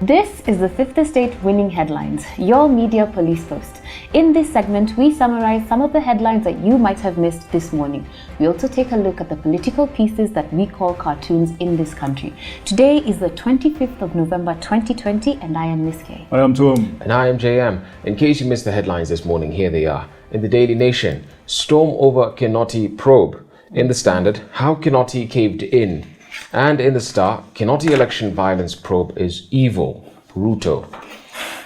This is the Fifth Estate Winning Headlines, your media police post. In this segment, we summarize some of the headlines that you might have missed this morning. We also take a look at the political pieces that we call cartoons in this country. Today is the 25th of November 2020, and I am Miss K. I am Tom. And I am JM. In case you missed the headlines this morning, here they are. In the Daily Nation, storm over Kinoti probe. In the Standard, how Kinoti caved in. And in the Star, Kinoti election violence probe is evil. Ruto.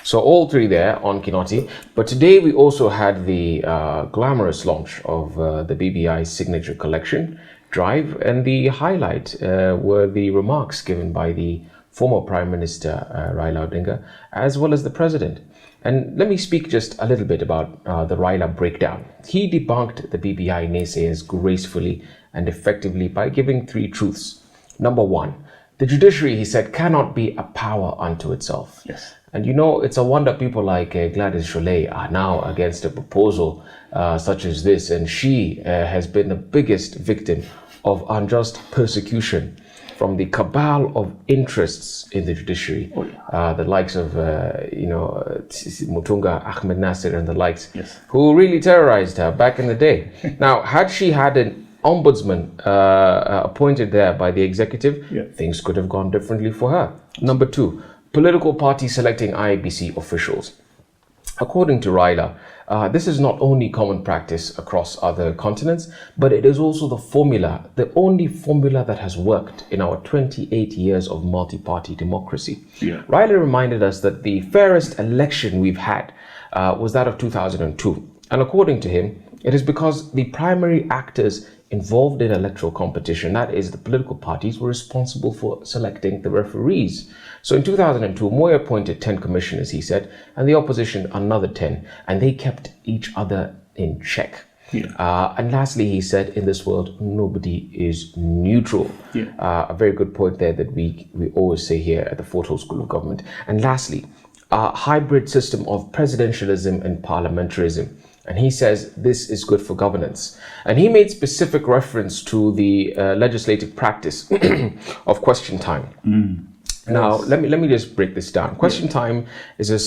So all three there on Kinoti. But today we also had the glamorous launch of the BBI signature collection drive, and the highlight were the remarks given by the former Prime Minister Raila Odinga, as well as the President. And let me speak just a little bit about the Raila breakdown. He debunked the BBI naysayers gracefully and effectively by giving three truths. Number one, the judiciary, he said, cannot be a power unto itself. Yes. And you know, it's a wonder people like Gladys Cholet are now against a proposal such as this. And she has been the biggest victim of unjust persecution from the cabal of interests in the judiciary. Oh, yeah. The likes of, Mutunga, Ahmed Nasser and the likes, yes, who really terrorized her back in the day. Now, had she had an ombudsman appointed there by the executive, yeah, things could have gone differently for her. Number two, political parties selecting IEBC officials. According to Raila, this is not only common practice across other continents, but it is also the only formula that has worked in our 28 years of multi-party democracy. Yeah. Raila reminded us that the fairest election we've had was that of 2002. And according to him, it is because the primary actors involved in electoral competition, that is, the political parties, were responsible for selecting the referees. So in 2002, Moi appointed 10 commissioners, he said, and the opposition another 10, and they kept each other in check. Yeah. And lastly, he said, in this world, nobody is neutral. Yeah. A very good point there that we always say here at the Fort Hall School of Government. And lastly, a hybrid system of presidentialism and parliamentarism. And he says this is good for governance. And he made specific reference to the legislative practice of question time. Now, yes, let me just break this down. Question time is a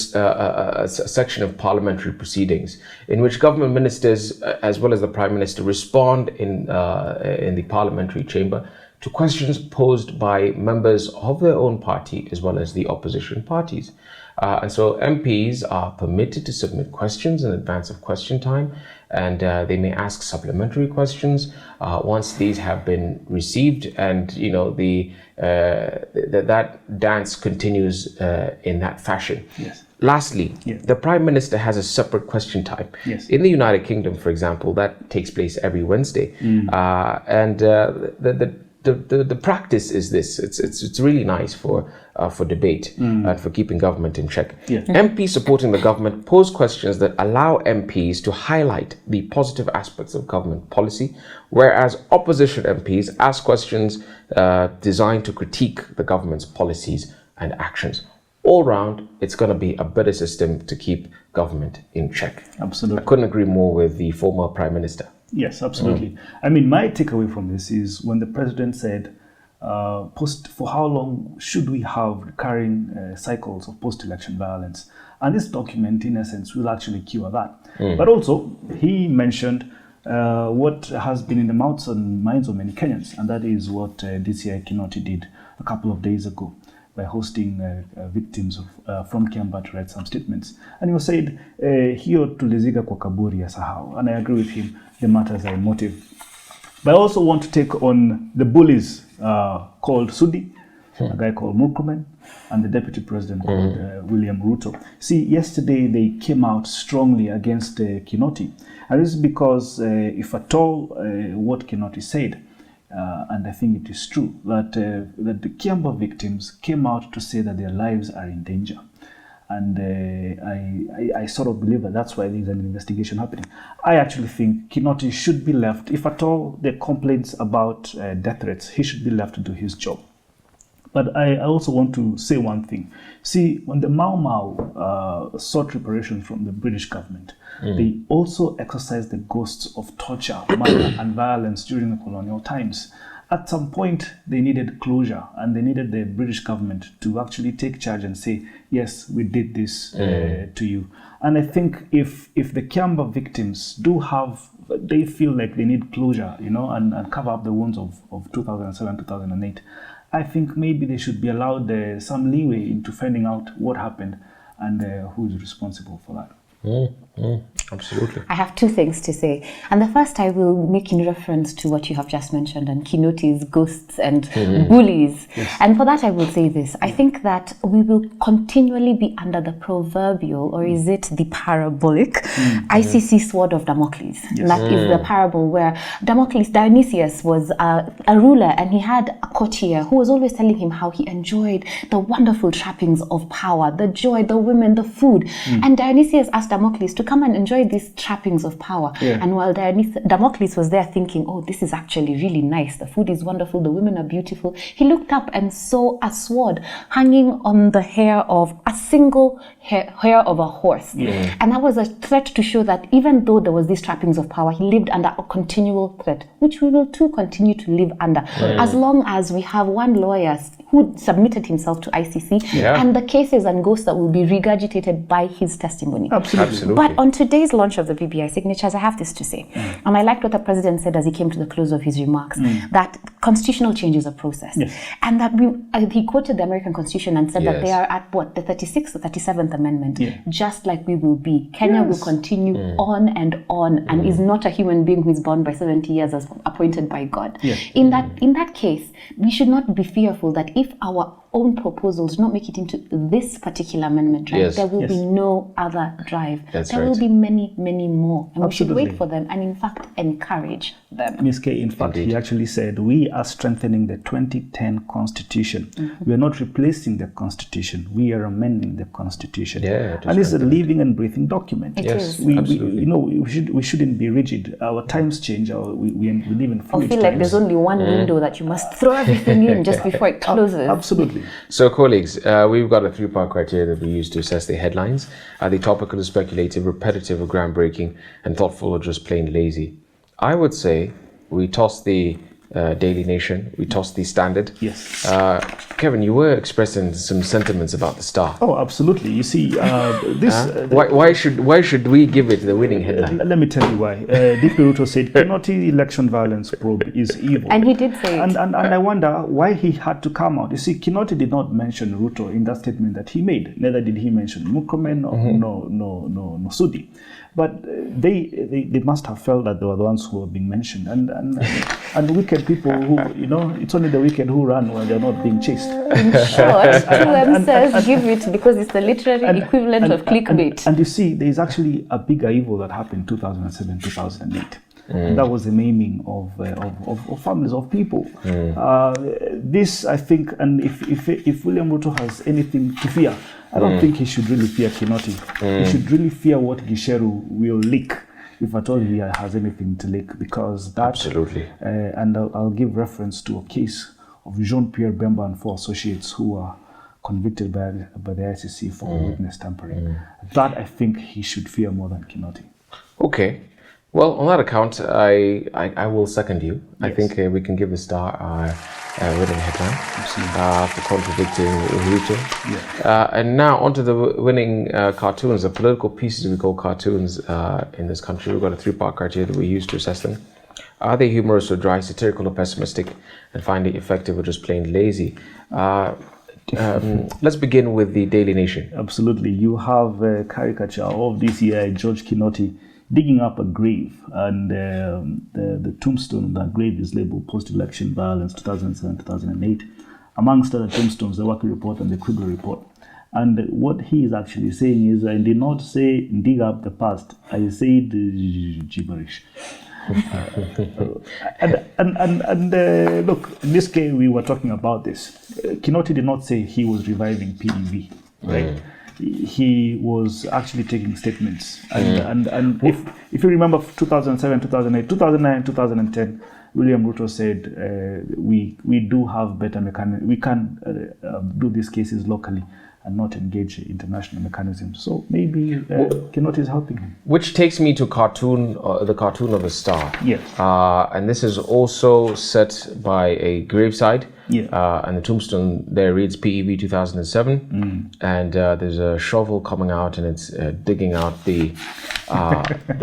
section of parliamentary proceedings in which government ministers, as well as the Prime Minister, respond in the parliamentary chamber to questions posed by members of their own party as well as the opposition parties. And so MPs are permitted to submit questions in advance of question time, and they may ask supplementary questions once these have been received, and that dance continues in that fashion. Yes. Lastly, yes, the Prime Minister has a separate question time. Yes. In the United Kingdom, for example, that takes place every Wednesday, and the practice is this. It's really nice for debate and for keeping government in check. Yeah. MPs supporting the government pose questions that allow MPs to highlight the positive aspects of government policy, whereas opposition MPs ask questions designed to critique the government's policies and actions. All round, it's going to be a better system to keep government in check. Absolutely. I couldn't agree more with the former Prime Minister. Yes, absolutely. I mean, my takeaway from this is when the president said, for how long should we have recurring cycles of post-election violence? And this document, in essence, will actually cure that. But also, he mentioned what has been in the mouths and minds of many Kenyans, and that is what DCI Kinoti did a couple of days ago by hosting victims from Kiambaa to write some statements. And he said, hiyo tuliziga kwa kaburi ya sahau. And I agree with him, the matters are emotive. But I also want to take on the bullies called Sudi, a guy called Murkomen, and the deputy president called William Ruto. See, yesterday they came out strongly against Kinoti. And this is because if at all what Kinoti said, and I think it is true, that the Kiambaa victims came out to say that their lives are in danger. And I sort of believe that that's why there's an investigation happening. I actually think Kinoti should be left, if at all the complaints about death threats, he should be left to do his job. But I also want to say one thing. See, when the Mau Mau sought reparations from the British government, they also exercised the ghosts of torture, murder, and violence during the colonial times. at some point they needed closure, and they needed the British government to actually take charge and say, yes, we did this to you. And I think if the Kiamba victims they feel like they need closure, and cover up the wounds of 2007, 2008, I think maybe they should be allowed some leeway into finding out what happened and who is responsible for that. Absolutely. I have two things to say. And the first, I will make in reference to what you have just mentioned and Kinoti's ghosts and bullies. Yes. And for that, I will say this. I think that we will continually be under the proverbial, or is it the parabolic, ICC sword of Damocles. Yes. And that is the parable where Dionysius was a ruler, and he had a courtier who was always telling him how he enjoyed the wonderful trappings of power, the joy, the women, the food. And Dionysius asked Damocles to come and enjoy these trappings of power. Yeah. And while Damocles was there thinking, oh, this is actually really nice, the food is wonderful, the women are beautiful, he looked up and saw a sword hanging on the hair of a single hair of a horse. Yeah. And that was a threat to show that even though there was these trappings of power, he lived under a continual threat, which we will too continue to live under, as long as we have one lawyer who submitted himself to ICC, and the cases and ghosts that will be regurgitated by his testimony. Absolutely. But on today's launch of the BBI signatures, I have this to say, and I liked what the president said as he came to the close of his remarks, that constitutional change is a process, and that he quoted the American Constitution and said that they are at the 36th or 37th Amendment, just like we will be. Kenya will continue on and is not a human being who is bound by 70 years as appointed by God. In that case, we should not be fearful that if our own proposals do not make it into this particular amendment drive, there will be no other drive. There will be many, many more. And we should wait for them and, in fact, encourage them. Ms. K, in fact, he actually said, we are strengthening the 2010 Constitution. We are not replacing the Constitution. We are amending the Constitution. And it's a living and breathing document. It is. We shouldn't be rigid. Our times change. We live in fluid feel like there's only one window that you must throw everything in just before it closes. Absolutely. So, colleagues, we've got a 3-part criteria that we use to assess the headlines. Are they topical or speculative, repetitive or groundbreaking, and thoughtful or just plain lazy? I would say we toss the Daily Nation, we toss the Standard. Yes. Kevin, you were expressing some sentiments about the Star. Oh, absolutely. You see, why should we give it the winning headline? Let me tell you why. DP Ruto said, Kinoti election violence probe is evil. And he did say it. And I wonder why he had to come out. You see, Kinoti did not mention Ruto in that statement that he made. Neither did he mention Murkomen or no Sudi. But they must have felt that they were the ones who were being mentioned. And wicked people who, it's only the wicked who run when they're not being chased. In short, 2M says give it because it's the literary equivalent of clickbait. And you see, there is actually a bigger evil that happened in 2007, 2008. And that was the maiming of families of people. This, I think, and if William Ruto has anything to fear, I don't think he should really fear Kinoti. He should really fear what Gisheru will leak, if at all he has anything to leak, because that... Absolutely. And I'll give reference to a case of Jean-Pierre Bemba and 4 associates who were convicted by the ICC for witness tampering. That, I think, he should fear more than Kinoti. Okay. Well, on that account, I will second you. Yes. I think we can give the Star a winning headline for contradicting Ruto. And now onto the winning cartoons, the political pieces we call cartoons in this country. We've got a 3-part criteria that we use to assess them. Are they humorous or dry, satirical or pessimistic, and find it effective or just plain lazy? Let's begin with the Daily Nation. Absolutely. You have a caricature of this year, George Kinoti, digging up a grave, and the tombstone on that grave is labeled post-election violence 2007-2008. Amongst other tombstones, the Waki report and the Quigley report. And what he is actually saying is, I did not say dig up the past, I said gibberish. Look, in this case, we were talking about this. Kinoti did not say he was reviving PEV, right? He was actually taking statements. And if you remember 2007, 2008, 2009, 2010, William Ruto said we do have better mechanisms. We can do these cases locally. and not engage international mechanisms. So maybe Kinoti is helping him. Which takes me to the cartoon of a star. Yes. And this is also set by a graveside. Yeah. And the tombstone there reads PEV 2007. And there's a shovel coming out, and it's digging out the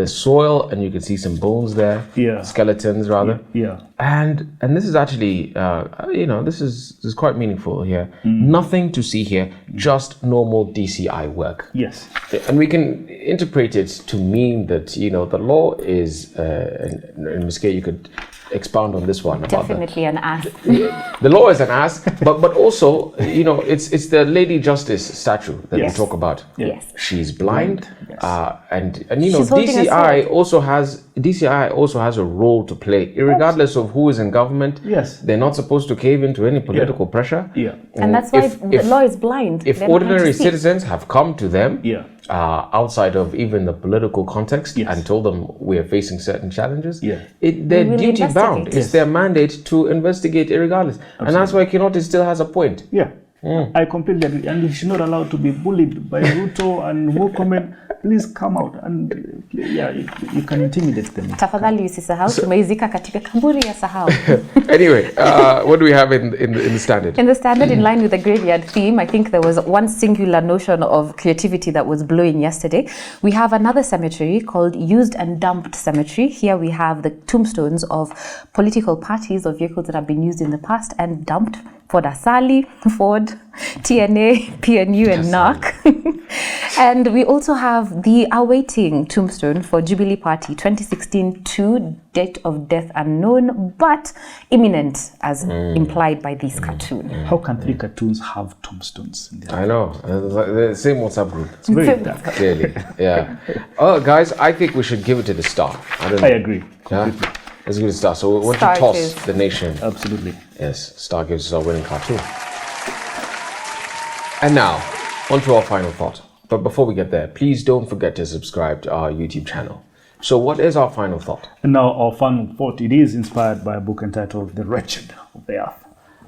soil, and you can see some bones there. Yeah. Skeletons, rather. Yeah. And this is actually, this is quite meaningful here. Nothing to see here, just normal DCI work. Yes. And we can interpret it to mean that, the law is, and Ms. K, you could expound on this one. Definitely an ask. The law is an ask, but also, it's the Lady Justice statue that we talk about. Yes. She's blind, Yes. and She's holding a DCI also has a role to play, regardless of who is in government. Yes. They're not supposed to cave into any political pressure. Yeah. And that's why the law is blind. If They're not ordinary going to see. citizens have come to them, Yeah. outside of even the political context, Yes. and told them we are facing certain challenges, Yeah. they're We will duty bound. investigate. It's their mandate to investigate irregardless. And that's why Kinoti still has a point. Yeah. I completely agree. And if she's not allowed to be bullied by Ruto and Murkomen, please come out and you can intimidate them. Tafadhali usisahau tumeizika katika kaburi ya sahau. Anyway, what do we have in the standard? In the standard, in line with the graveyard theme, I think there was one singular notion of creativity that was blowing yesterday. We have another cemetery called Used and Dumped Cemetery. Here we have the tombstones of political parties or vehicles that have been used in the past and dumped. Ford Asali, Ford, TNA, PNU, and NARC. And we also have the awaiting tombstone for Jubilee Party 2016 to date of death unknown, but imminent, as implied by this cartoon. How can 3 cartoons have tombstones in their I know. The same WhatsApp group. It's very dark. Clearly. Yeah. Guys, I think we should give it to the star. I agree. Yeah? Completely. Let's give it a star. So we want Star to toss is. the nation. Absolutely. Yes, Star gives us our winning cartoon. And now, on to our final thought. But before we get there, please don't forget to subscribe to our YouTube channel. So what is our final thought? And now our final thought, it is inspired by a book entitled The Wretched of the Earth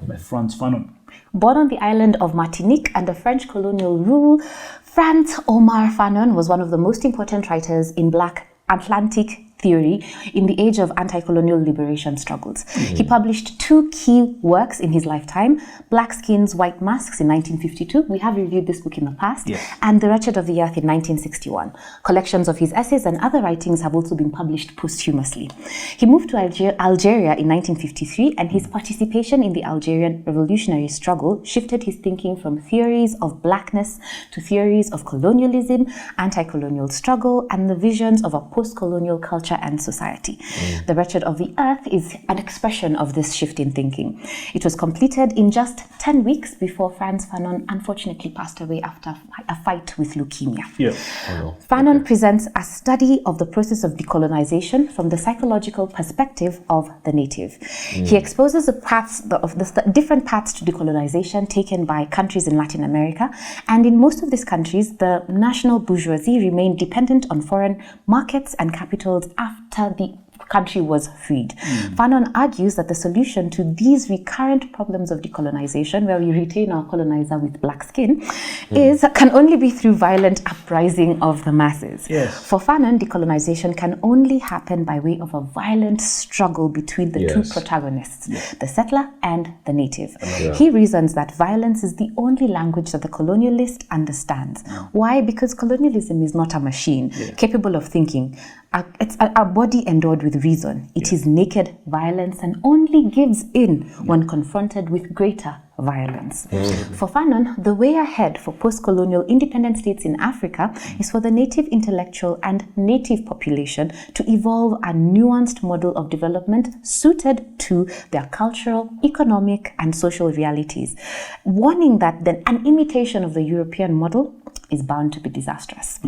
by Frantz Fanon. Born on the island of Martinique under French colonial rule, Frantz Omar Fanon was one of the most important writers in Black Atlantic theory in the age of anti-colonial liberation struggles. He published 2 key works in his lifetime: Black Skins, White Masks in 1952. We have reviewed this book in the past. Yes. And The Wretched of the Earth in 1961. Collections of his essays and other writings have also been published posthumously. He moved to Algeria in 1953, and his participation in the Algerian revolutionary struggle shifted his thinking from theories of blackness to theories of colonialism, anti-colonial struggle, and the visions of a post-colonial culture and society. The Wretched of the Earth is an expression of this shift in thinking. It was completed in just 10 weeks before Frantz Fanon unfortunately passed away after a fight with leukemia. Yeah. Fanon presents a study of the process of decolonization from the psychological perspective of the native. He exposes the different paths to decolonization taken by countries in Latin America, and in most of these countries, the national bourgeoisie remained dependent on foreign markets and capitals after the country was freed. Fanon argues that the solution to these recurrent problems of decolonization, where we retain our colonizer with black skin, can only be through violent uprising of the masses. Yes. For Fanon, decolonization can only happen by way of a violent struggle between the two protagonists, the settler and the native. He reasons that violence is the only language that the colonialist understands. Why? Because colonialism is not a machine capable of thinking. It's a body endowed with reason. It is naked violence and only gives in when confronted with greater violence. For Fanon, the way ahead for post-colonial independent states in Africa is for the native intellectual and native population to evolve a nuanced model of development suited to their cultural, economic, and social realities, warning that an imitation of the European model is bound to be disastrous.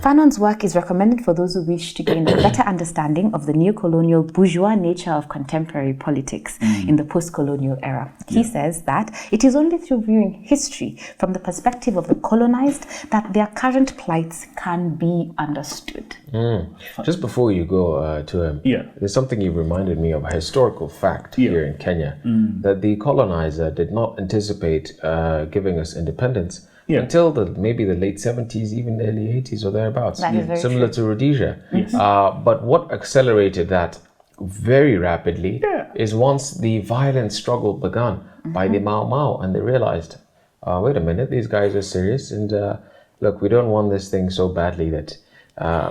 Fanon's work is recommended for those who wish to gain a better understanding of the neo-colonial bourgeois nature of contemporary politics in the post-colonial era. He says that it is only through viewing history from the perspective of the colonized that their current plights can be understood. Just before you go to him, there's something you reminded me of, a historical fact here in Kenya, that the colonizer did not anticipate giving us independence Yeah. until maybe the late 70s, even early 80s or thereabouts. That is very Similar true. to Rhodesia. Yes. But what accelerated that very rapidly Yeah. is once the violent struggle began by the Mau Mau, and they realized, wait a minute, these guys are serious, and look, we don't want this thing so badly that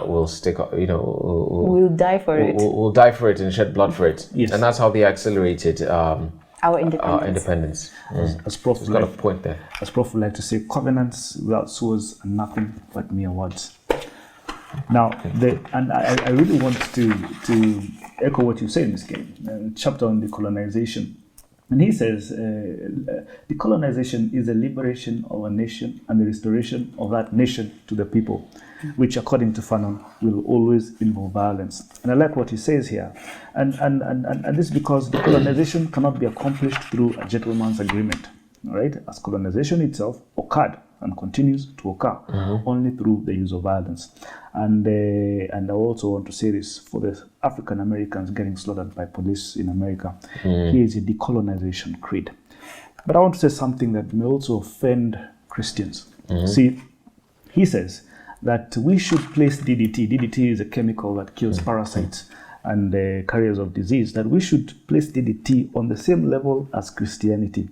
we'll stick, We'll die for it. we'll die for it and shed blood for it. Yes. And that's how they accelerated Our independence. As Prof. It's got a point there. As Prof would like to say, covenants without swords are nothing but mere words. Now, I really want to echo what you say in this game, chapter on decolonization. And he says, decolonization is the liberation of a nation and the restoration of that nation to the people, which, according to Fanon, will always involve violence. And I like what he says here. And this is because decolonization cannot be accomplished through a gentleman's agreement, all right? As colonization itself occurred and continues to occur only through the use of violence. And I also want to say this for the African Americans getting slaughtered by police in America. Here is a decolonization creed. But I want to say something that may also offend Christians. See, he says that we should place DDT. DDT is a chemical that kills parasites and carriers of disease. That we should place DDT on the same level as Christianity,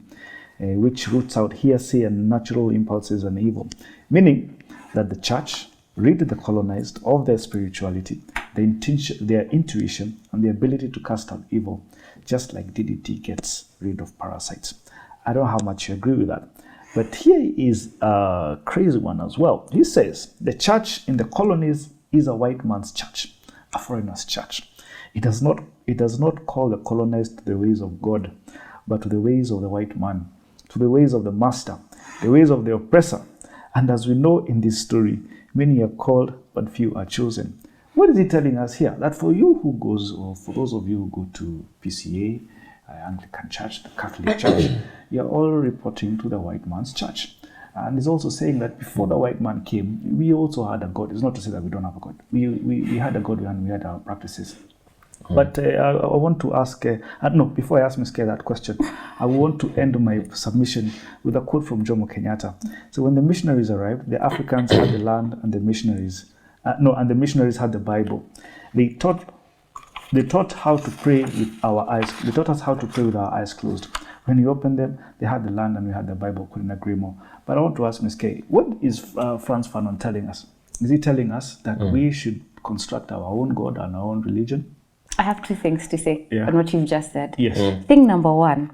which roots out hearsay and natural impulses and evil. Meaning that the church rid the colonized of their spirituality, their intuition, and the ability to cast out evil, just like DDT gets rid of parasites. I don't know how much you agree with that. But here is a crazy one as well. He says the church in the colonies is a white man's church, a foreigner's church. It does not call the colonized to the ways of God, but to the ways of the white man, to the ways of the master, the ways of the oppressor. And as we know in this story, many are called, but few are chosen. What is he telling us here? That for you who goes, or for those of you who go to PCA, Anglican Church, the Catholic Church, you're all reporting to the white man's church. And he's also saying that before the white man came, we also had a God. It's not to say that we don't have a God. We had a God and we had our practices. But I want to ask, before I ask Ms. K that question, I want to end my submission with a quote from Jomo Kenyatta. So when the missionaries arrived, the Africans had the land and the missionaries, and the missionaries had the Bible. They taught how to pray with our eyes. They taught us how to pray with our eyes closed. When you open them, they had the land and we had the Bible. Couldn't agree more. But I want to ask Ms. K, what is Frantz Fanon telling us? Is he telling us that we should construct our own God and our own religion? I have two things to say on what you've just said. Yes. Thing number one,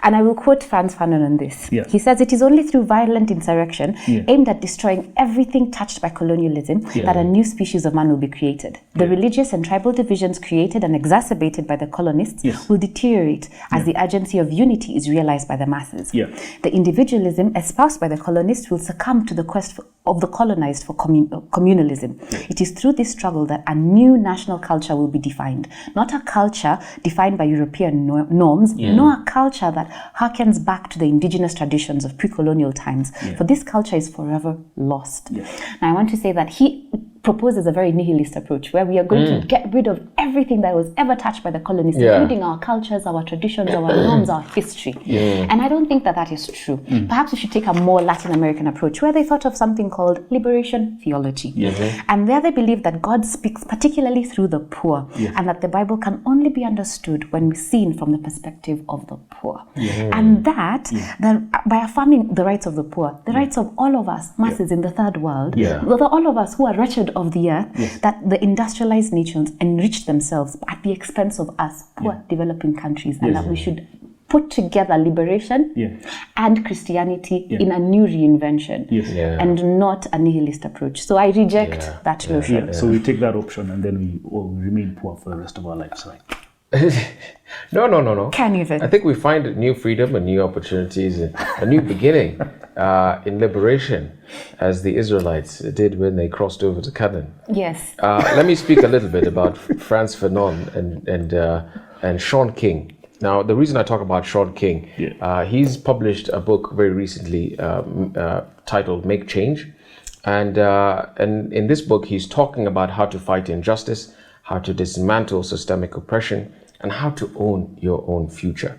and I will quote Frantz Fanon on this. He says, it is only through violent insurrection aimed at destroying everything touched by colonialism that a new species of man will be created. The religious and tribal divisions created and exacerbated by the colonists will deteriorate as the urgency of unity is realized by the masses. The individualism espoused by the colonists will succumb to the quest of the colonized for communalism. It is through this struggle that a new national culture will be defined. Not a culture defined by European norms, nor a culture that harkens back to the indigenous traditions of pre-colonial times. For this culture is forever lost. Now I want to say that he proposes a very nihilist approach where we are going to get rid of everything that was ever touched by the colonists, including our cultures, our traditions, our norms, our history. And I don't think that that is true. Perhaps we should take a more Latin American approach where they thought of something called liberation theology. And there they believe that God speaks particularly through the poor and that the Bible can only be understood when seen from the perspective of the poor. And that by affirming the rights of the poor, the rights of all of us, masses in the third world, all of us who are wretched of the earth, that the industrialized nations enrich themselves at the expense of us, poor developing countries, and that we should put together liberation and Christianity in a new reinvention and not a nihilist approach. So I reject that notion. So we take that option and then we all remain poor for the rest of our lives, right? No. Can you? I think we find new freedom and new opportunities, and a new beginning in liberation, as the Israelites did when they crossed over to Canaan. Yes. Let me speak a little bit about Frantz Fanon and Sean King. Now, the reason I talk about Sean King, he's published a book very recently titled "Make Change," and in this book, he's talking about how to fight injustice, how to dismantle systemic oppression, and how to own your own future.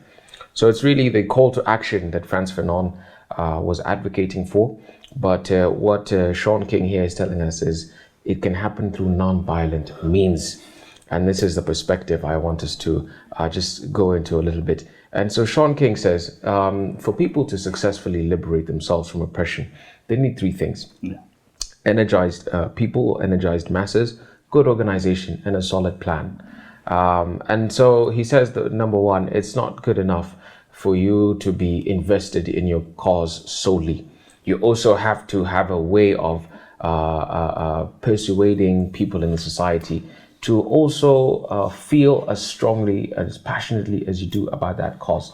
So it's really the call to action that Frantz Fanon was advocating for. But what Sean King here is telling us is it can happen through non-violent means. And this is the perspective I want us to just go into a little bit. And so Sean King says, for people to successfully liberate themselves from oppression, they need three things. Yeah. Energized people, energized masses, good organization, and a solid plan. And so he says that number one, it's not good enough for you to be invested in your cause solely. You also have to have a way of persuading people in the society to also feel as strongly, as passionately as you do about that cause.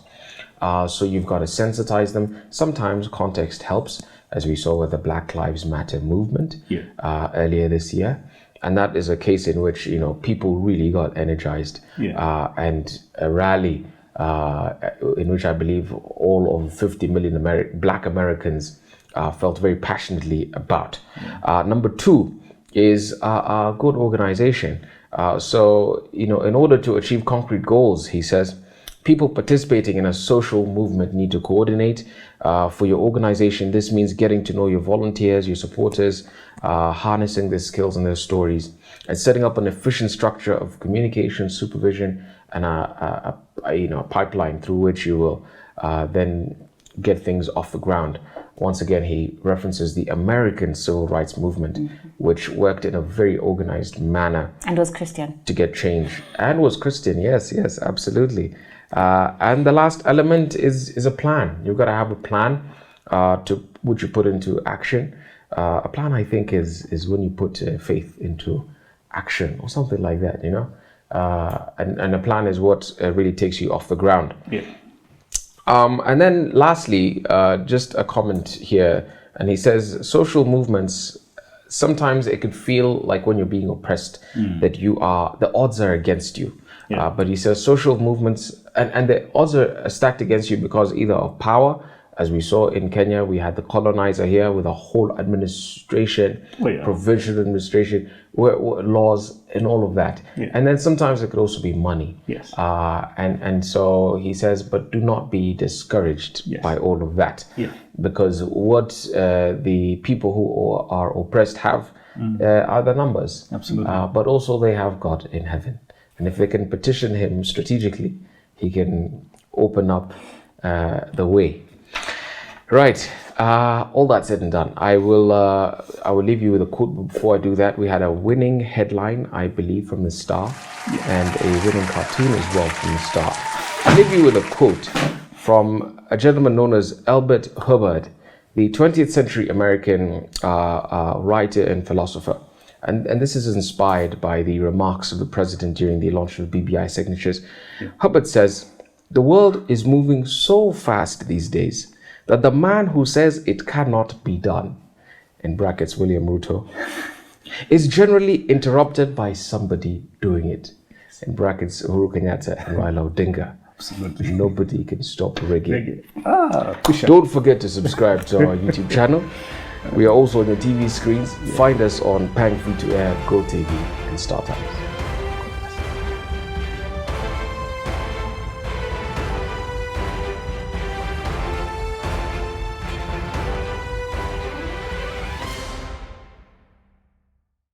So you've got to sensitize them. Sometimes context helps, as we saw with the Black Lives Matter movement earlier this year. And that is a case in which, people really got energized. And a rally in which I believe all of 50 million Black Americans felt very passionately about. Number two is a good organization. So, in order to achieve concrete goals, he says, people participating in a social movement need to coordinate. For your organization, this means getting to know your volunteers, your supporters, harnessing their skills and their stories, and setting up an efficient structure of communication, supervision, and a pipeline through which you will then get things off the ground. Once again, he references the American civil rights movement, which worked in a very organized manner. And was Christian. To get change. And was Christian, yes, absolutely. And the last element is a plan. You've got to have a plan which you put into action. A plan, I think, is when you put faith into action or something like that, and a plan is what really takes you off the ground. Yeah. And then lastly, just a comment here, and he says social movements, sometimes it could feel like when you're being oppressed that the odds are against you. But he says social movements, and the odds are stacked against you because either of power, as we saw in Kenya, we had the colonizer here with a whole administration, provincial administration, laws and all of that. And then sometimes it could also be money. Yes. And so he says, but do not be discouraged by all of that. Because what the people who are oppressed have are the numbers. Absolutely. But also they have God in heaven. And if they can petition him strategically, he can open up the way. Right. All that said and done, I will leave you with a quote. But before I do that, we had a winning headline, I believe, from the Star, and a winning cartoon as well from the Star. I'll leave you with a quote from a gentleman known as Albert Hubbard, the 20th century American writer and philosopher. And this is inspired by the remarks of the president during the launch of BBI signatures. Hubbard says, "The world is moving so fast these days that the man who says it cannot be done," in brackets William Ruto, is generally interrupted by somebody doing it, in brackets Uhuru Kenyatta and Raila Odinga. Absolutely. Nobody can stop reggae. Push up. Don't forget to subscribe to our YouTube channel. We are also on your TV screens. Find us on Pang Free to Air, Go TV, and Star Times.